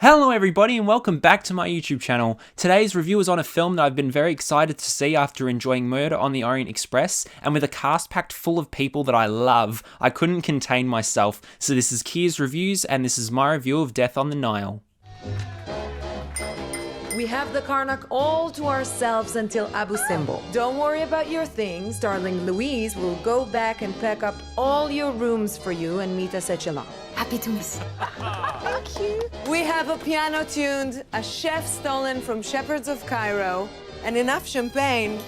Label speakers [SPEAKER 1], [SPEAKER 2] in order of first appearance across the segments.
[SPEAKER 1] Hello everybody and welcome back to my YouTube channel. Today's review is on a film that I've been very excited to see after enjoying Murder on the Orient Express, and with a cast packed full of people that I love, I couldn't contain myself. So this is Kia's Reviews and this is my review of Death on the Nile.
[SPEAKER 2] We have the Karnak all to ourselves until Abu Simbel. Don't worry about your things, darling. Louise will go back and pack up all your rooms for you and meet us at Geelong.
[SPEAKER 3] Happy to miss.
[SPEAKER 2] Thank you. We have a piano tuned, a chef stolen from Shepherds of Cairo, and enough champagne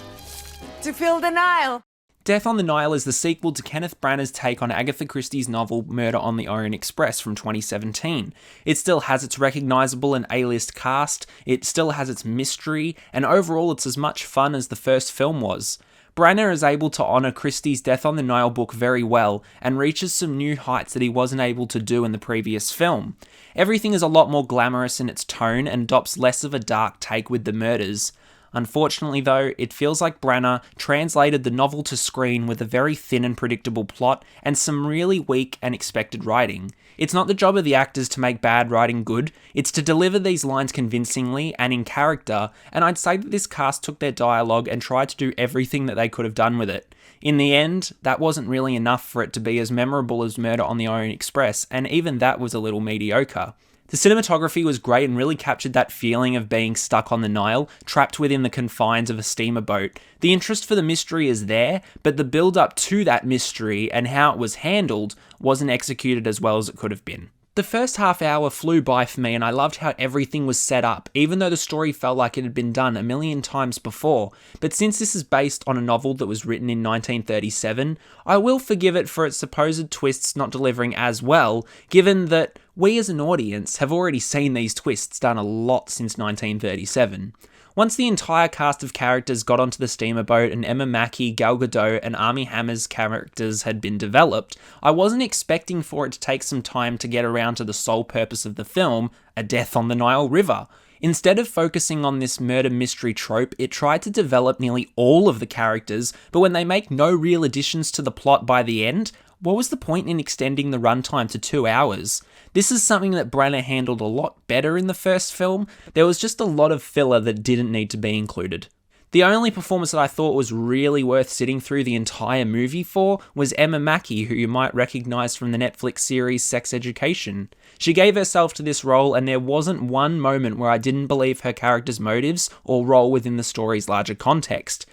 [SPEAKER 2] to fill the Nile.
[SPEAKER 1] Death on the Nile is the sequel to Kenneth Branagh's take on Agatha Christie's novel Murder on the Orient Express from 2017. It still has its recognisable and A-list cast, it still has its mystery, and overall it's as much fun as the first film was. Branagh is able to honour Christie's Death on the Nile book very well, and reaches some new heights that he wasn't able to do in the previous film. Everything is a lot more glamorous in its tone and adopts less of a dark take with the murders. Unfortunately though, it feels like Branagh translated the novel to screen with a very thin and predictable plot and some really weak and expected writing. It's not the job of the actors to make bad writing good, it's to deliver these lines convincingly and in character, and I'd say that this cast took their dialogue and tried to do everything that they could have done with it. In the end, that wasn't really enough for it to be as memorable as Murder on the Orient Express, and even that was a little mediocre. The cinematography was great and really captured that feeling of being stuck on the Nile, trapped within the confines of a steamer boat. The interest for the mystery is there, but the build-up to that mystery and how it was handled wasn't executed as well as it could have been. The first half hour flew by for me and I loved how everything was set up, even though the story felt like it had been done a million times before. But since this is based on a novel that was written in 1937, I will forgive it for its supposed twists not delivering as well, given that we as an audience have already seen these twists done a lot since 1937. Once the entire cast of characters got onto the steamer boat and Emma Mackey, Gal Gadot and Armie Hammer's characters had been developed, I wasn't expecting for it to take some time to get around to the sole purpose of the film, a death on the Nile River. Instead of focusing on this murder mystery trope, it tried to develop nearly all of the characters, but when they make no real additions to the plot by the end, what was the point in extending the runtime to 2 hours? This is something that Branagh handled a lot better in the first film. There was just a lot of filler that didn't need to be included. The only performance that I thought was really worth sitting through the entire movie for was Emma Mackey, who you might recognise from the Netflix series Sex Education. She gave herself to this role and there wasn't one moment where I didn't believe her character's motives or role within the story's larger context.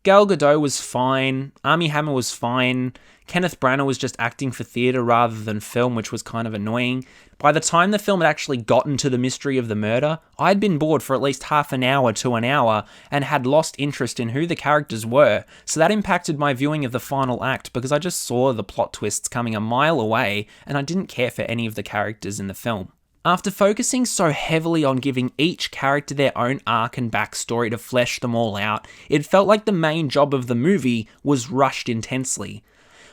[SPEAKER 1] Gal Gadot was fine, Armie Hammer was fine, Kenneth Branagh was just acting for theatre rather than film, which was kind of annoying. By the time the film had actually gotten to the mystery of the murder, I'd been bored for at least half an hour to an hour and had lost interest in who the characters were, so that impacted my viewing of the final act because I just saw the plot twists coming a mile away and I didn't care for any of the characters in the film. After focusing so heavily on giving each character their own arc and backstory to flesh them all out, it felt like the main job of the movie was rushed intensely.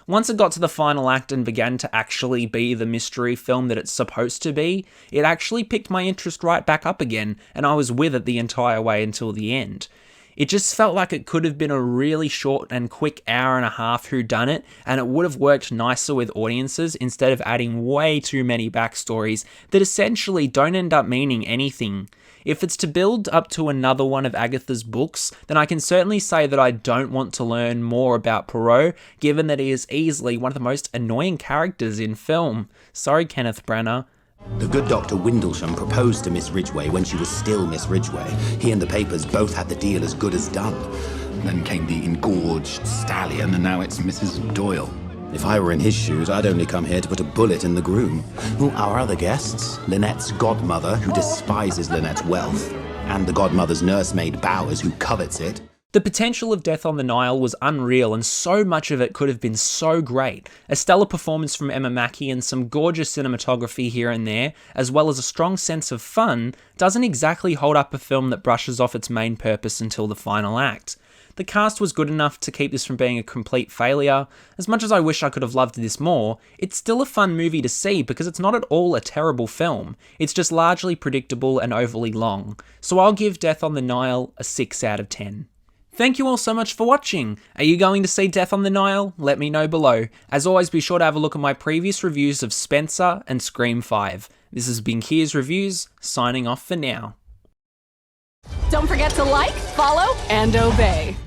[SPEAKER 1] Once it got to the final act and began to actually be the mystery film that it's supposed to be, it actually picked my interest right back up again, and I was with it the entire way until the end. It just felt like it could have been a really short and quick hour and a half whodunit, and it would have worked nicer with audiences instead of adding way too many backstories that essentially don't end up meaning anything. If it's to build up to another one of Agatha's books, then I can certainly say that I don't want to learn more about Poirot, given that he is easily one of the most annoying characters in film. Sorry, Kenneth Branagh.
[SPEAKER 4] The good Dr. Windlesham proposed to Miss Ridgway when she was still Miss Ridgway. He and the papers both had the deal as good as done. Then came the engorged stallion, and now it's Mrs. Doyle. If I were in his shoes, I'd only come here to put a bullet in the groom. Well, our other guests, Lynette's godmother, who despises Lynette's wealth, and the godmother's nursemaid Bowers, who covets it.
[SPEAKER 1] The potential of Death on the Nile was unreal and so much of it could have been so great. A stellar performance from Emma Mackey and some gorgeous cinematography here and there, as well as a strong sense of fun, doesn't exactly hold up a film that brushes off its main purpose until the final act. The cast was good enough to keep this from being a complete failure. As much as I wish I could have loved this more, it's still a fun movie to see because it's not at all a terrible film. It's just largely predictable and overly long. So I'll give Death on the Nile a 6 out of 10. Thank you all so much for watching. Are you going to see Death on the Nile? Let me know below. As always, be sure to have a look at my previous reviews of Spencer and Scream 5. This has been Kia's Reviews, signing off for now.
[SPEAKER 3] Don't forget to like, follow, and obey.